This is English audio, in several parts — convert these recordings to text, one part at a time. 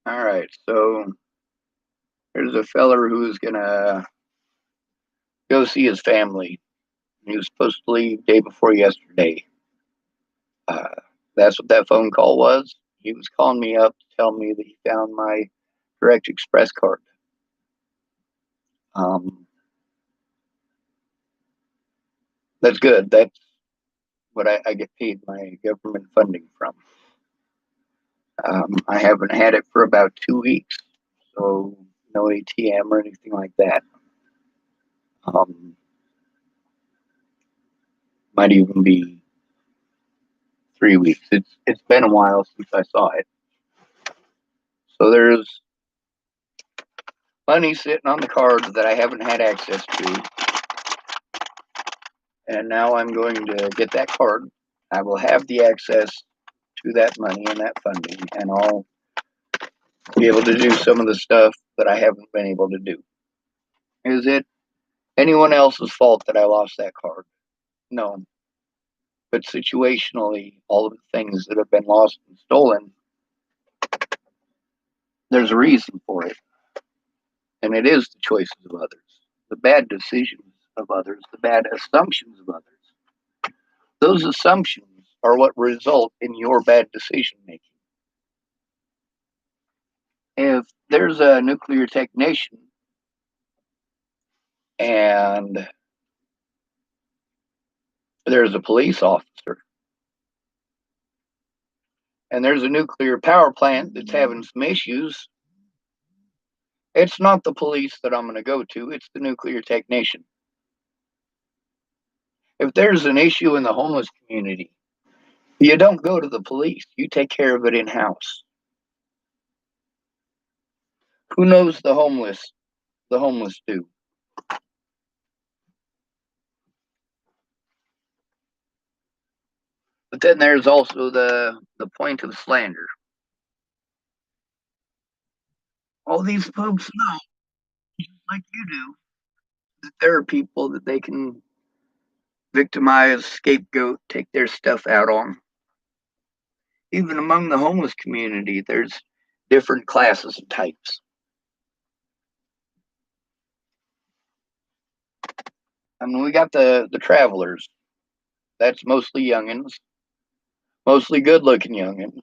All right, so there's a feller who's gonna go see his family. He was supposed to leave day before yesterday. Uh, that's what that phone call was. He was calling me up to tell me that he found my Direct Express card. Um, that's good. That's what I get paid my government funding from. I haven't had it for about 2 weeks, so no ATM or anything like that. Um, might even be 3 weeks. It's been a while since I saw it. So there's money sitting on the card that I haven't had access to, and now I'm going to get that card. I will have the access to that money and that funding, and I'll be able to do some of the stuff that I haven't been able to do. Is it anyone else's fault that I lost that card? No. But situationally, all of the things that have been lost and stolen, there's a reason for it. And it is the choices of others, the bad decisions of others, the bad assumptions of others. Those assumptions are what result in your bad decision making. If there's a nuclear technician and there's a police officer and there's a nuclear power plant that's having some issues, it's not the police that I'm going to go to, it's the nuclear technician. If there's an issue in the homeless community, you don't go to the police, you take care of it in house. Who knows the homeless? The homeless do. But then there's also the point of slander. All these folks know, like you do, that there are people that they can victimize, scapegoat, take their stuff out on. Even among the homeless community, there's different classes and types. I mean, we got the travelers. That's mostly youngins, mostly good-looking youngins,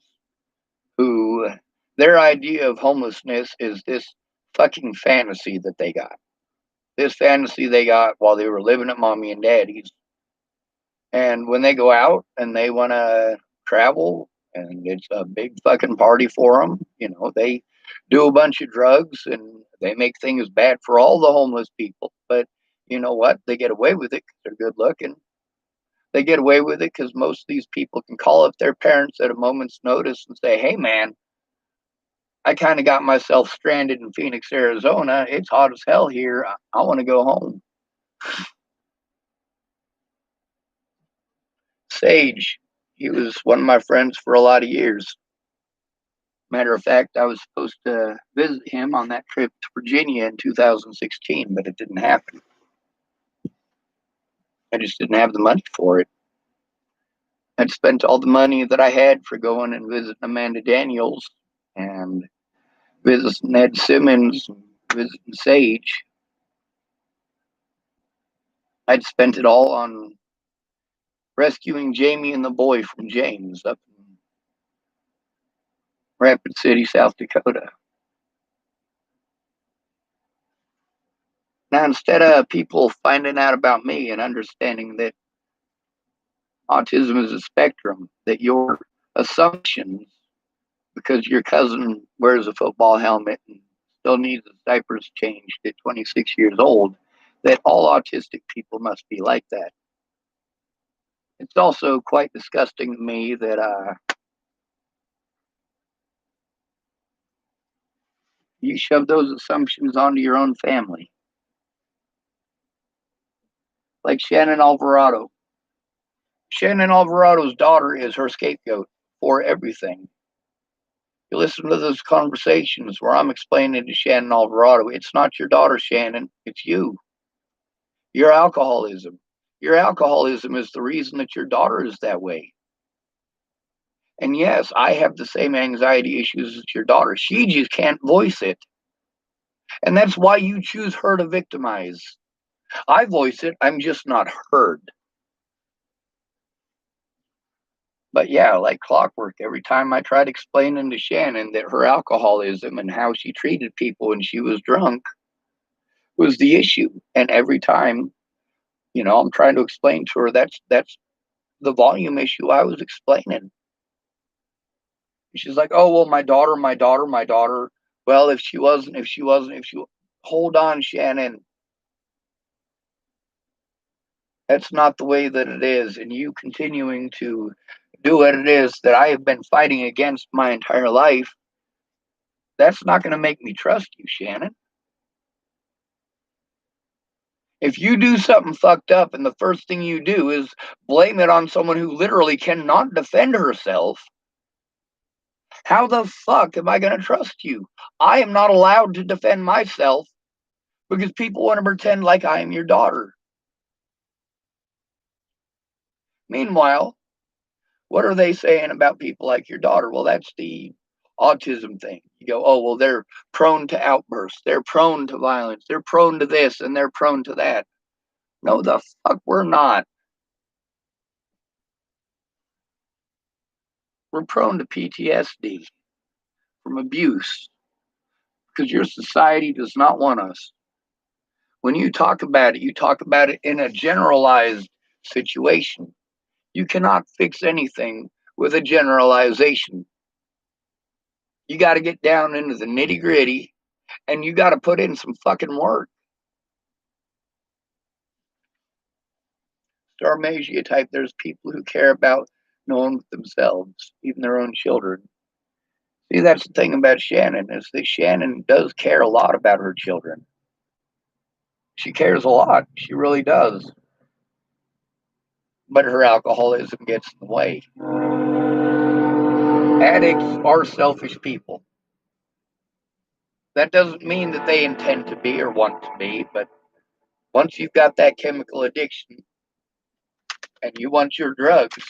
who their idea of homelessness is this fucking fantasy that they got. This fantasy they got while they were living at mommy and daddy's. And when they go out and they want to travel and it's a big fucking party for them, they do a bunch of drugs and they make things bad for all the homeless people. But you know what? They get away with it because they're good looking. They get away with it because most of these people can call up their parents at a moment's notice and say, hey, man, I kind of got myself stranded in Phoenix, Arizona. It's hot as hell here. I want to go home. Sage, he was one of my friends for a lot of years. Matter of fact, I was supposed to visit him on that trip to Virginia in 2016, but it didn't happen. I just didn't have the money for it. I'd spent all the money that I had for going and visiting Amanda Daniels and visiting Ned Simmons, and visiting Sage. I'd spent it all on rescuing Jamie and the boy from James up in Rapid City, South Dakota. Now, instead of people finding out about me and understanding that autism is a spectrum, that your assumptions, because your cousin wears a football helmet and still needs his diapers changed at 26 years old, that all autistic people must be like that. It's also quite disgusting to me that you shove those assumptions onto your own family. Like Shannon Alvarado. Shannon Alvarado's daughter is her scapegoat for everything. You listen to those conversations where I'm explaining to Shannon Alvarado, it's not your daughter, Shannon, it's you. Your alcoholism. Your alcoholism is the reason that your daughter is that way. And yes, I have the same anxiety issues as your daughter. She just can't voice it. And that's why you choose her to victimize. I voice it, I'm just not heard. But yeah, like clockwork, every time I tried explaining to Shannon that her alcoholism and how she treated people when she was drunk was the issue. And every time, I'm trying to explain to her that's the volume issue I was explaining. She's like, "Oh well, my daughter, my daughter, my daughter." Well, if she hold on, Shannon, that's not the way that it is. And you continuing to do what it is that I have been fighting against my entire life, that's not going to make me trust you, Shannon. If you do something fucked up and the first thing you do is blame it on someone who literally cannot defend herself, how the fuck am I going to trust you? I am not allowed to defend myself because people want to pretend like I am your daughter. Meanwhile, what are they saying about people like your daughter? Well, that's the autism thing. You go, oh, well, they're prone to outbursts. They're prone to violence. They're prone to this and they're prone to that. No, the fuck, we're not. We're prone to PTSD from abuse because your society does not want us. When you talk about it in a generalized situation. You cannot fix anything with a generalization. You got to get down into the nitty gritty and you got to put in some fucking work. Starmasia type, there's people who care about knowing themselves, even their own children. See, that's the thing about Shannon is that Shannon does care a lot about her children. She cares a lot. She really does. But her alcoholism gets in the way. Addicts are selfish people. That doesn't mean that they intend to be or want to be, but once you've got that chemical addiction and you want your drugs,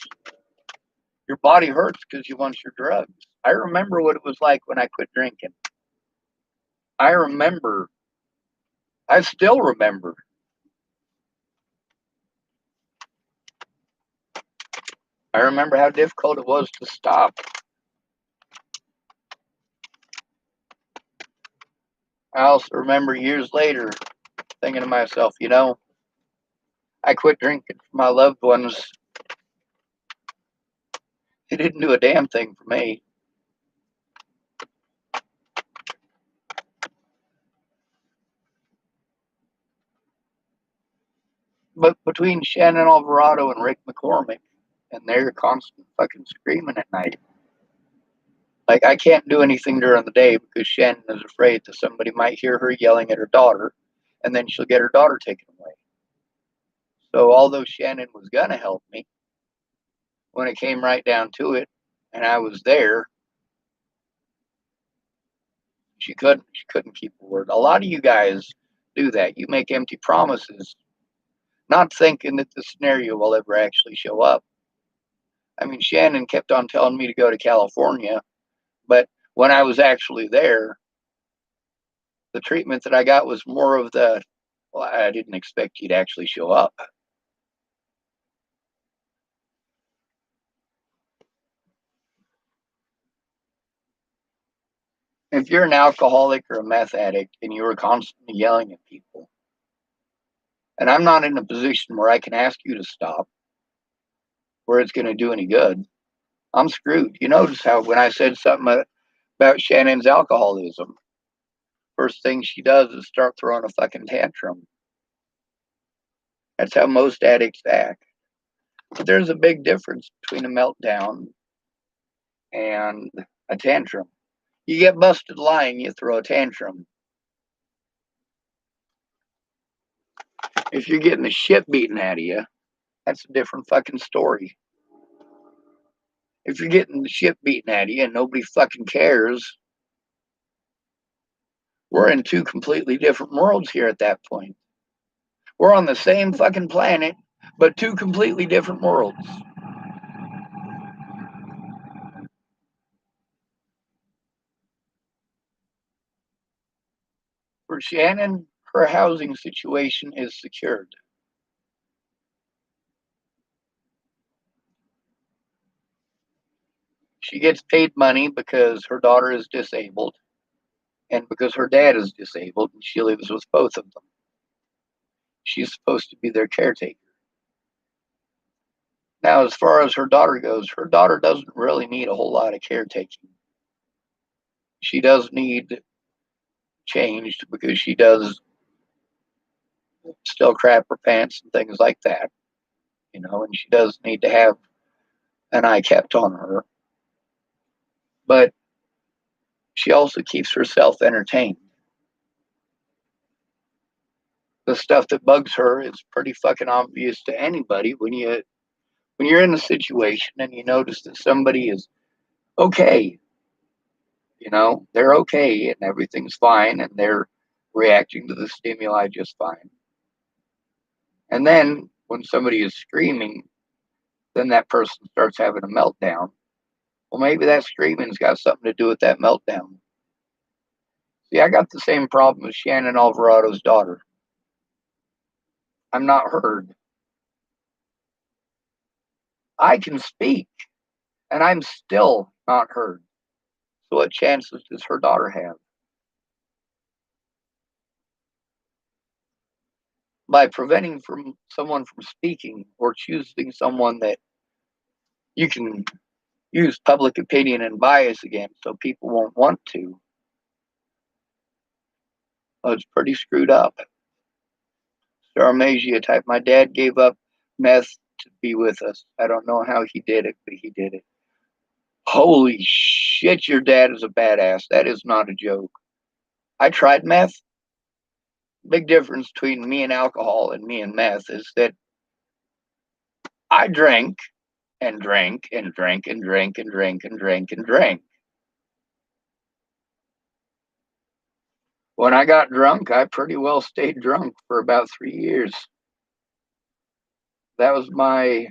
your body hurts because you want your drugs. I remember what it was like when I quit drinking. I remember, I still remember. I remember how difficult it was to stop. I also remember years later thinking to myself, I quit drinking for my loved ones. It didn't do a damn thing for me. But between Shannon Alvarado and Rick McCormick and their constant fucking screaming at night, like I can't do anything during the day because Shannon is afraid that somebody might hear her yelling at her daughter and then she'll get her daughter taken away. So although Shannon was gonna help me, when it came right down to it and I was there, she couldn't keep a word. A lot of you guys do that. You make empty promises, not thinking that the scenario will ever actually show up. I mean, Shannon kept on telling me to go to California, but when I was actually there, the treatment that I got was more of the, well, I didn't expect you to actually show up. If you're an alcoholic or a meth addict and you are constantly yelling at people, and I'm not in a position where I can ask you to stop, where it's going to do any good, I'm screwed. You notice how when I said something about Shannon's alcoholism, first thing she does is start throwing a fucking tantrum. That's how most addicts act. But there's a big difference between a meltdown and a tantrum. You get busted lying, you throw a tantrum. If you're getting the shit beaten out of you, that's a different fucking story. If you're getting the shit beaten out of you and nobody fucking cares, we're in two completely different worlds here at that point. We're on the same fucking planet, but two completely different worlds. Shannon, her housing situation is secured. She gets paid money because her daughter is disabled and because her dad is disabled and she lives with both of them. She's supposed to be their caretaker. Now, as far as her daughter goes, her daughter doesn't really need a whole lot of caretaking. She does need changed because she does still crap her pants and things like that, and she does need to have an eye kept on her. But she also keeps herself entertained. The stuff that bugs her is pretty fucking obvious to anybody when you're in a situation and you notice that somebody is okay, they're okay and everything's fine and they're reacting to the stimuli just fine. And then when somebody is screaming, then that person starts having a meltdown. Well, maybe that screaming's got something to do with that meltdown. See, I got the same problem with Shannon Alvarado's daughter. I'm not heard. I can speak, and I'm still not heard. So what chances does her daughter have? By preventing someone from speaking or choosing someone that you can use public opinion and bias against so people won't want to. Well, it's pretty screwed up. Starmasia type. My dad gave up meth to be with us. I don't know how he did it, but he did it. Holy shit, your dad is a badass. That is not a joke. I tried meth. Big difference between me and alcohol and me and meth is that I drank and drank and drank and drank and drank and drank and drank. When I got drunk, I pretty well stayed drunk for about 3 years. That was my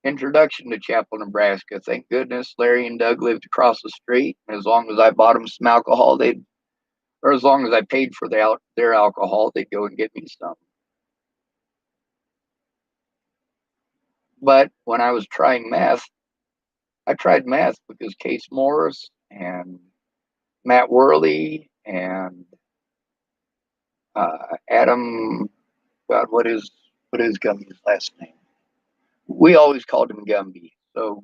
introduction to Chapel, Nebraska. Thank goodness Larry and Doug lived across the street. As long as I bought them some alcohol, or as long as I paid for their alcohol, they'd go and get me some. But when I was trying meth, I tried meth because Case Morris and Matt Worley and Adam. God, what is Gumby's last name? We always called him Gumby. So,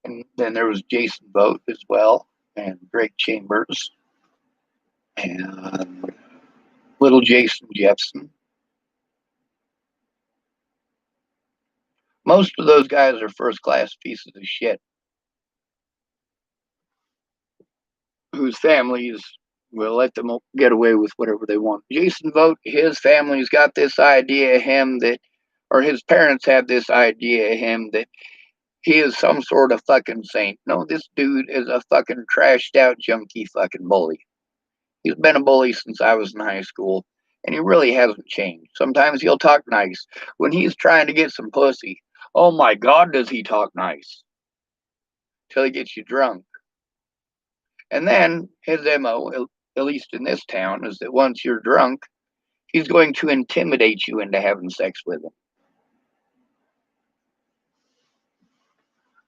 and then there was Jason Vogt as well, and Greg Chambers, and little Jason Jepson. Most of those guys are first class pieces of shit whose families will let them get away with whatever they want. Jason Vogt, his family's got this idea of him that, or his parents have this idea of him that he is some sort of fucking saint. No, this dude is a fucking trashed out junkie fucking bully. He's been a bully since I was in high school, and he really hasn't changed. Sometimes he'll talk nice. When he's trying to get some pussy, oh my God, does he talk nice? Till he gets you drunk. And then his MO, at least in this town, is that once you're drunk, he's going to intimidate you into having sex with him.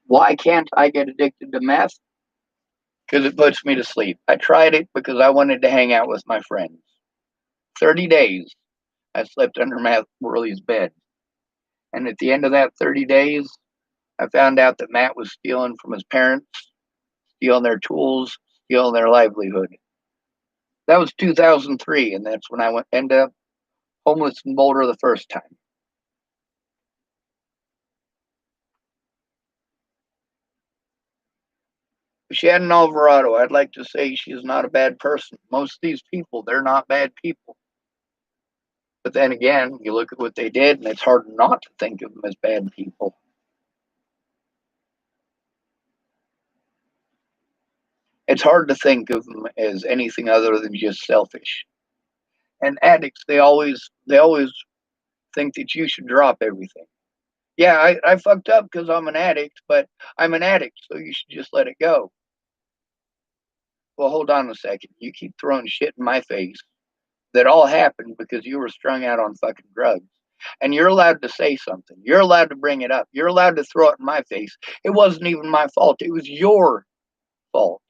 Why can't I get addicted to meth? Because it puts me to sleep. I tried it because I wanted to hang out with my friends. 30 days, I slept under Matt Worley's bed. And at the end of that 30 days, I found out that Matt was stealing from his parents, stealing their tools, stealing their livelihood. That was 2003, and that's when I ended up homeless in Boulder the first time. Shannon Alvarado, I'd like to say she's not a bad person. Most of these people, they're not bad people. But then again, you look at what they did, and it's hard not to think of them as bad people. It's hard to think of them as anything other than just selfish. And addicts, they always think that you should drop everything. Yeah, I fucked up because I'm an addict, but I'm an addict, so you should just let it go. Well, hold on a second. You keep throwing shit in my face that all happened because you were strung out on fucking drugs. And you're allowed to say something. You're allowed to bring it up. You're allowed to throw it in my face. It wasn't even my fault. It was your fault.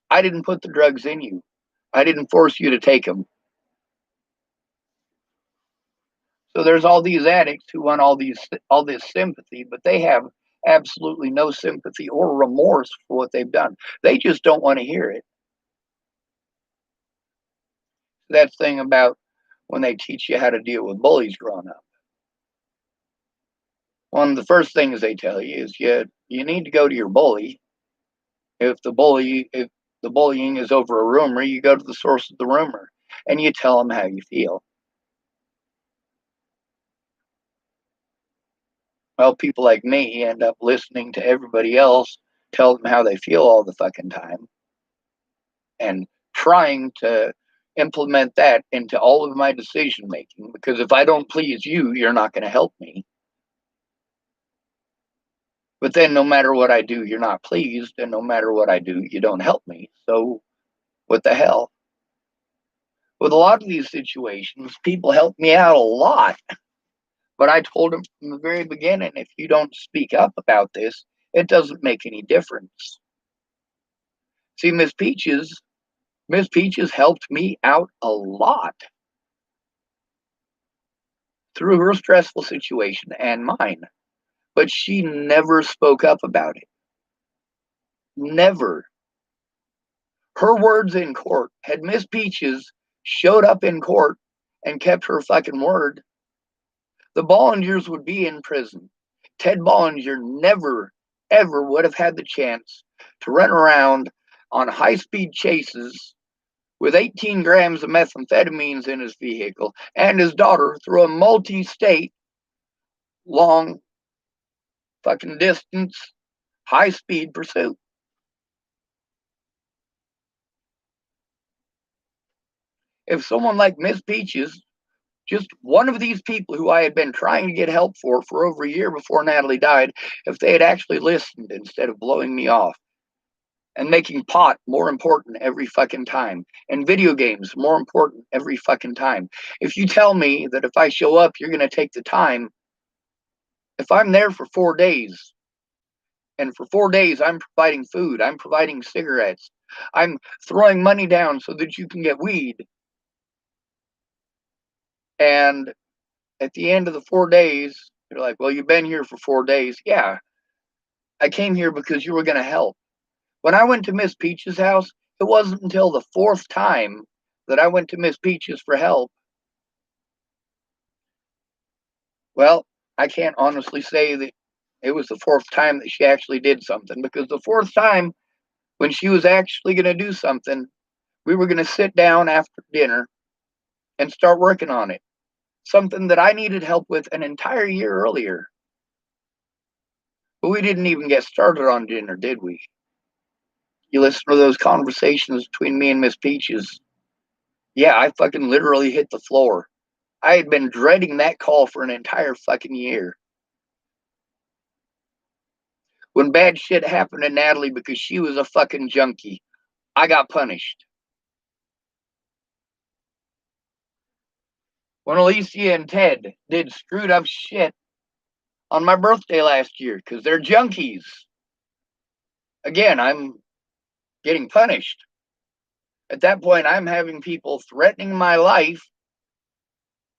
I didn't put the drugs in you. I didn't force you to take them. So there's all these addicts who want all this sympathy, but they have absolutely no sympathy or remorse for what they've done. They just don't want to hear it. That thing about when they teach you how to deal with bullies growing up. One of the first things they tell you is you need to go to your bully. If the bullying is over a rumor, you go to the source of the rumor and you tell them how you feel. Well, people like me end up listening to everybody else tell them how they feel all the fucking time and trying to implement that into all of my decision making, because if I don't please you, you're not going to help me. But then no matter what I do, you're not pleased, and no matter what I do, you don't help me. So what the hell? With a lot of these situations, people help me out a lot. But I told them from the very beginning, if you don't speak up about this, it doesn't make any difference. See, Miss Peaches helped me out a lot through her stressful situation and mine, but she never spoke up about it. Never. Her words in court, had Miss Peaches showed up in court and kept her fucking word, the Bollingers would be in prison. Ted Bollinger never, ever would have had the chance to run around on high speed chases with 18 grams of methamphetamines in his vehicle and his daughter through a multi state, long fucking distance, high speed pursuit. If someone like Miss Peaches, just one of these people who I had been trying to get help for over a year before Natalie died, if they had actually listened instead of blowing me off and making pot more important every fucking time and video games more important every fucking time. If you tell me that if I show up, you're going to take the time, if I'm there for 4 days and for 4 days I'm providing food, I'm providing cigarettes, I'm throwing money down so that you can get weed, and at the end of the 4 days, you're like, well, you've been here for 4 days. Yeah, I came here because you were going to help. When I went to Miss Peach's house, it wasn't until the fourth time that I went to Miss Peach's for help. Well, I can't honestly say that it was the fourth time that she actually did something, because the fourth time when she was actually going to do something, we were going to sit down after dinner and start working on it. Something that I needed help with an entire year earlier. But we didn't even get started on dinner, did we? You listen to those conversations between me and Miss Peaches. Yeah, I fucking literally hit the floor. I had been dreading that call for an entire fucking year. When bad shit happened to Natalie because she was a fucking junkie, I got punished. When Alicia and Ted did screwed up shit on my birthday last year because they're junkies, again, I'm getting punished. At that point, I'm having people threatening my life.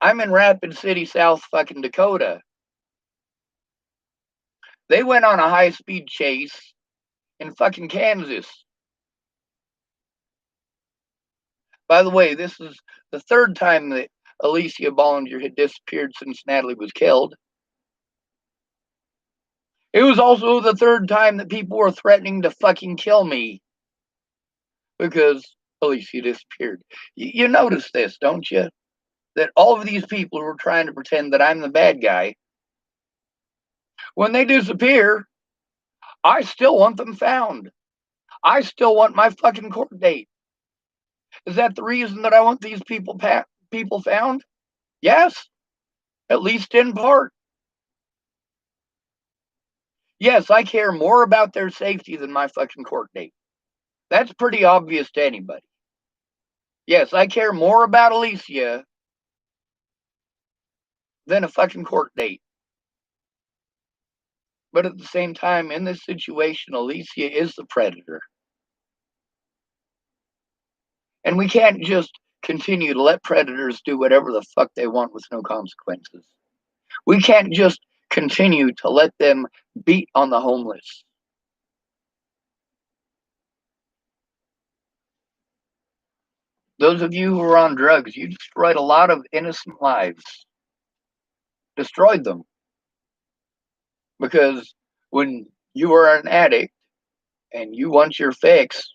I'm in Rapid City, South fucking Dakota. They went on a high speed chase in fucking Kansas. By the way, this is the third time that Alicia Bollinger had disappeared since Natalie was killed. It was also the third time that people were threatening to fucking kill me because Alicia disappeared. You notice this, don't you? That all of these people who are trying to pretend that I'm the bad guy, when they disappear, I still want them found. I still want my fucking court date. Is that the reason that I want these people found? Yes, at least in part. Yes, I care more about their safety than my fucking court date. That's pretty obvious to anybody. Yes, I care more about Alicia than a fucking court date. But at the same time, in this situation, Alicia is the predator. And we can't just continue to let predators do whatever the fuck they want with no consequences. We can't just continue to let them beat on the homeless. Those of you who are on drugs, you destroyed a lot of innocent lives. Destroyed them. Because when you are an addict and you want your fix,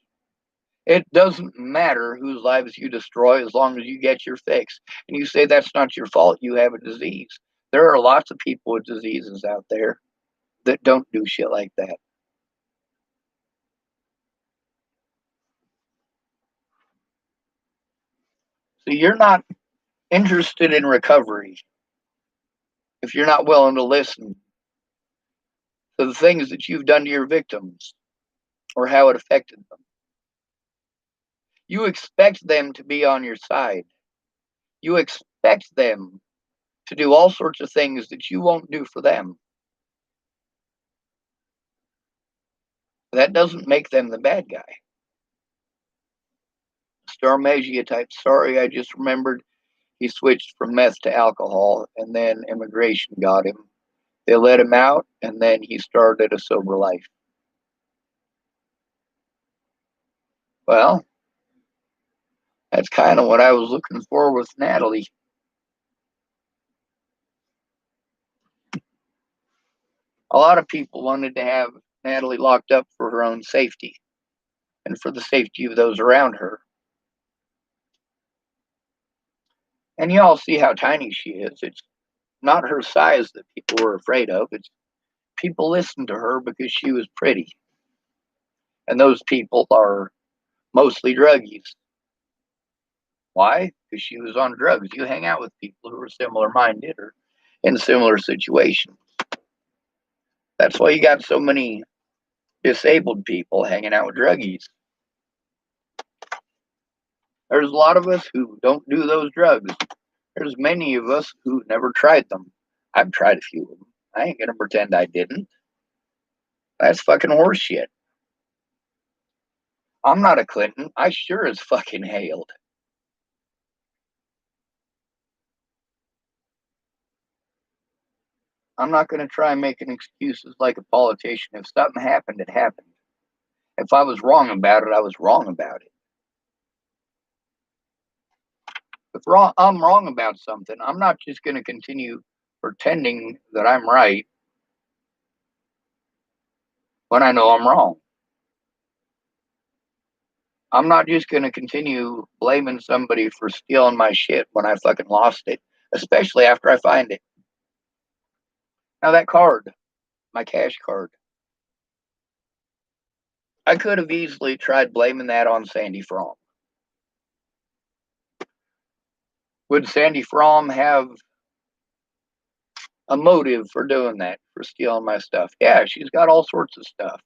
it doesn't matter whose lives you destroy as long as you get your fix. And you say that's not your fault, you have a disease. There are lots of people with diseases out there that don't do shit like that. So you're not interested in recovery if you're not willing to listen to the things that you've done to your victims or how it affected them. You expect them to be on your side. You expect them to do all sorts of things that you won't do for them. That doesn't make them the bad guy. Starmagia type. Sorry, I just remembered he switched from meth to alcohol, and then immigration got him. They let him out, and then he started a sober life. Well, that's kind of what I was looking for with Natalie. A lot of people wanted to have Natalie locked up for her own safety and for the safety of those around her. And you all see how tiny she is. It's not her size that people were afraid of. It's people listened to her because she was pretty. And those people are mostly druggies. Why? Because she was on drugs. You hang out with people who are similar minded or in similar situations. That's why you got so many disabled people hanging out with druggies. There's a lot of us who don't do those drugs. There's many of us who never tried them. I've tried a few of them. I ain't gonna pretend I didn't. That's fucking horseshit. I'm not a Clinton. I sure as fucking hailed. I'm not gonna try making excuses like a politician. If something happened, it happened. If I was wrong about it, I was wrong about it. If I'm wrong about something, I'm not just gonna continue pretending that I'm right when I know I'm wrong. I'm not just going to continue blaming somebody for stealing my shit when I fucking lost it, especially after I find it. Now, that card, my cash card, I could have easily tried blaming that on Sandy Fromm. Would Sandy Fromm have a motive for doing that, for stealing my stuff? Yeah, she's got all sorts of stuff.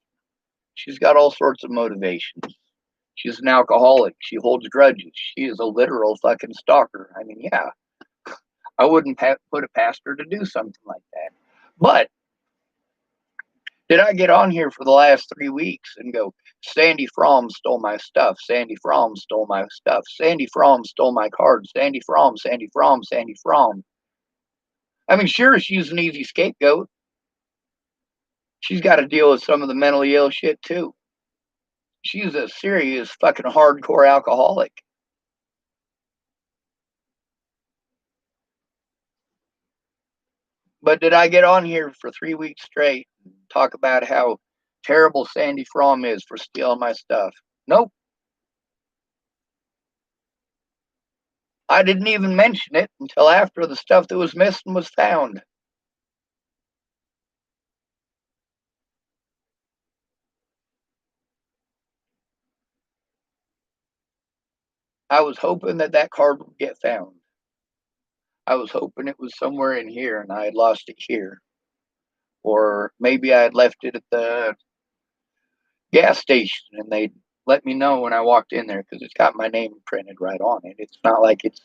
She's got all sorts of motivations. She's an alcoholic. She holds grudges. She is a literal fucking stalker. I mean, yeah, I wouldn't put it past her to do something like that. But did I get on here for the last 3 weeks and go, Sandy Fromm stole my stuff, Sandy Fromm stole my stuff, Sandy Fromm stole my card, Sandy Fromm, Sandy Fromm, Sandy Fromm? I mean, sure, she's an easy scapegoat. She's got to deal with some of the mentally ill shit too. She's a serious fucking hardcore alcoholic. But did I get on here for 3 weeks straight and talk about how terrible Sandy Fromm is for stealing my stuff? Nope. I didn't even mention it until after the stuff that was missing was found. I was hoping that that card would get found. I was hoping it was somewhere in here and I had lost it here. Or maybe I had left it at the gas station and they let me know when I walked in there because it's got my name printed right on it. It's not like it's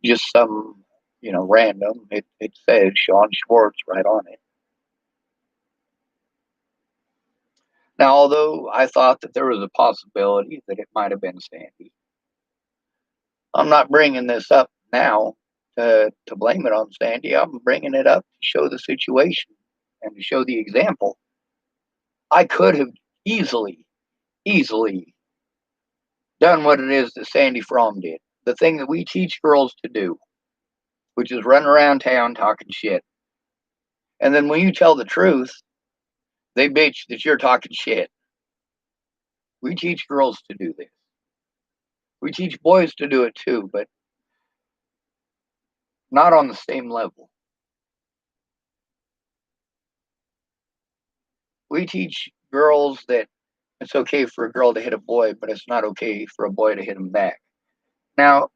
just some, random. It says Sean Schwartz right on it. Now, although I thought that there was a possibility that it might have been Sandy, I'm not bringing this up now to blame it on Sandy. I'm bringing it up to show the situation and to show the example. I could have easily done what it is that Sandy Fromm did. The thing that we teach girls to do, which is run around town talking shit. And then when you tell the truth, they bitch that you're talking shit. We teach girls to do this. We teach boys to do it too, but not on the same level. We teach girls that it's okay for a girl to hit a boy, but it's not okay for a boy to hit him back. Now,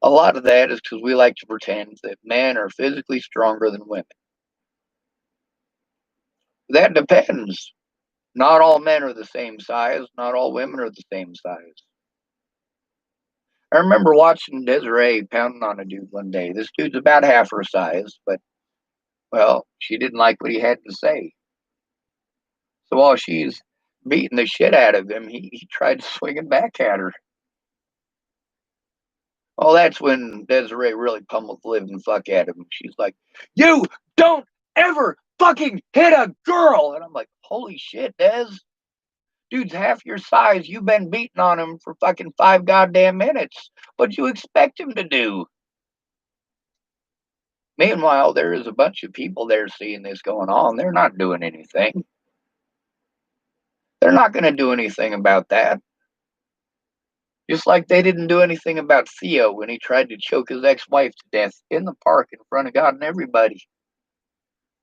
a lot of that is because we like to pretend that men are physically stronger than women. That depends. Not all men are the same size. Not all women are the same size. I remember watching Desiree pounding on a dude one day. This dude's about half her size, but, well, she didn't like what he had to say. So while she's beating the shit out of him, he tried swinging back at her. Well, that's when Desiree really pummeled the living fuck out of him. She's like, "You don't ever fucking hit a girl!" And I'm like, "Holy shit, Des. Dude's half your size. You've been beating on him for fucking 5 goddamn minutes. What'd you expect him to do?" Meanwhile, there is a bunch of people there seeing this going on. They're not doing anything. They're not going to do anything about that. Just like they didn't do anything about Theo when he tried to choke his ex-wife to death in the park in front of God and everybody.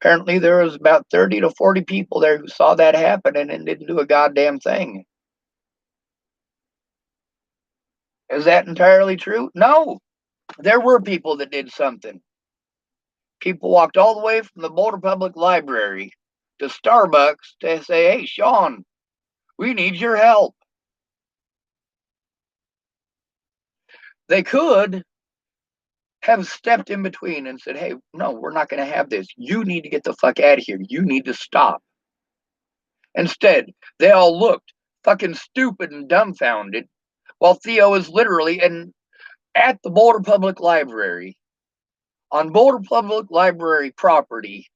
Apparently, there was about 30 to 40 people there who saw that happen and didn't do a goddamn thing. Is that entirely true? No. There were people that did something. People walked all the way from the Boulder Public Library to Starbucks to say, "Hey, Sean, we need your help." They could have stepped in between and said, "Hey, no, we're not going to have this. You need to get the fuck out of here. You need to stop." Instead, they all looked fucking stupid and dumbfounded while Theo is literally at the Boulder Public Library, on Boulder Public Library property,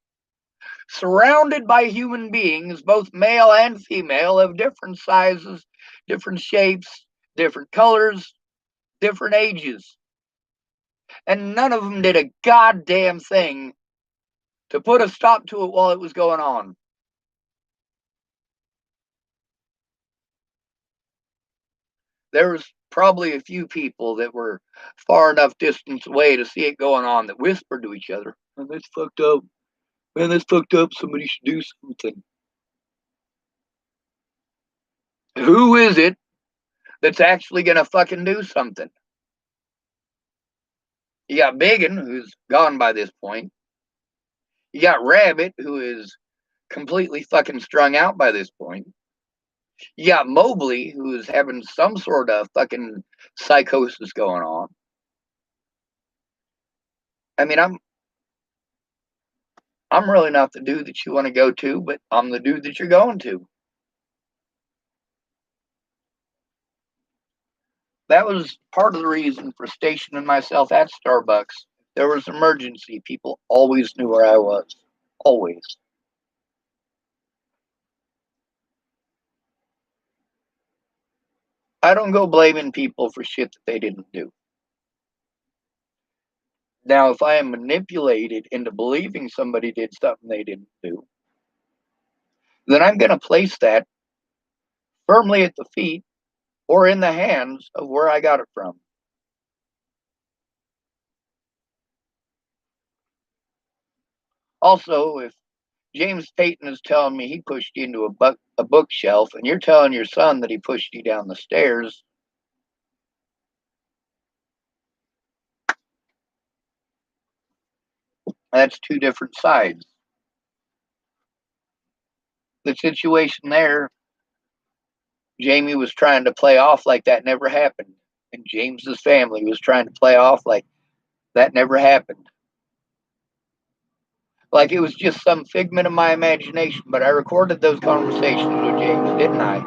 surrounded by human beings, both male and female, of different sizes, different shapes, different colors, different ages. And none of them did a goddamn thing to put a stop to it while it was going on. There was probably a few people that were far enough distance away to see it going on that whispered to each other, "Man, that's fucked up. Man, that's fucked up. Somebody should do something." Who is it that's actually going to fucking do something? You got Biggin, who's gone by this point. You got Rabbit, who is completely fucking strung out by this point. You got Mobley, who's having some sort of fucking psychosis going on. I mean, I'm really not the dude that you want to go to, but I'm the dude that you're going to. That was part of the reason for stationing myself at Starbucks. If there was an emergency, people always knew where I was. Always. I don't go blaming people for shit that they didn't do. Now, if I am manipulated into believing somebody did something they didn't do, then I'm going to place that firmly at the feet or in the hands of where I got it from. Also, if James Payton is telling me he pushed you into a bookshelf and you're telling your son that he pushed you down the stairs, that's two different sides. the situation there, Jamie was trying to play off like that never happened. And James's family was trying to play off like that never happened. Like it was just some figment of my imagination, but I recorded those conversations with James, didn't I?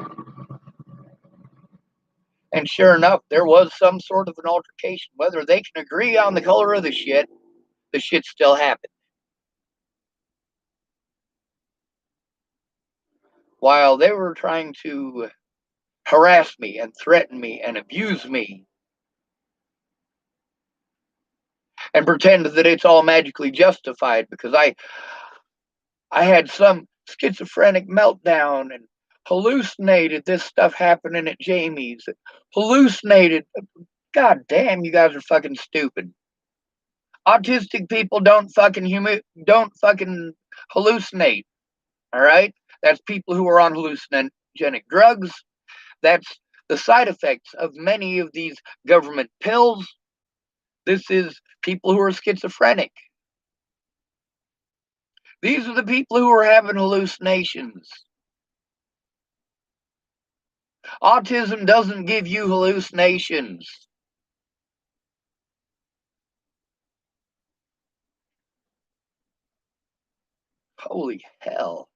And sure enough, there was some sort of an altercation. Whether they can agree on the color of the shit still happened. While they were trying to harass me and threaten me and abuse me and pretend that it's all magically justified because I had some schizophrenic meltdown and hallucinated this stuff happening at Jamie's. Hallucinated. God damn, you guys are fucking stupid. Autistic people don't fucking hallucinate. All right? That's people who are on hallucinogenic drugs. That's the side effects of many of these government pills. This is people who are schizophrenic. These are the people who are having hallucinations. Autism doesn't give you hallucinations. Holy hell.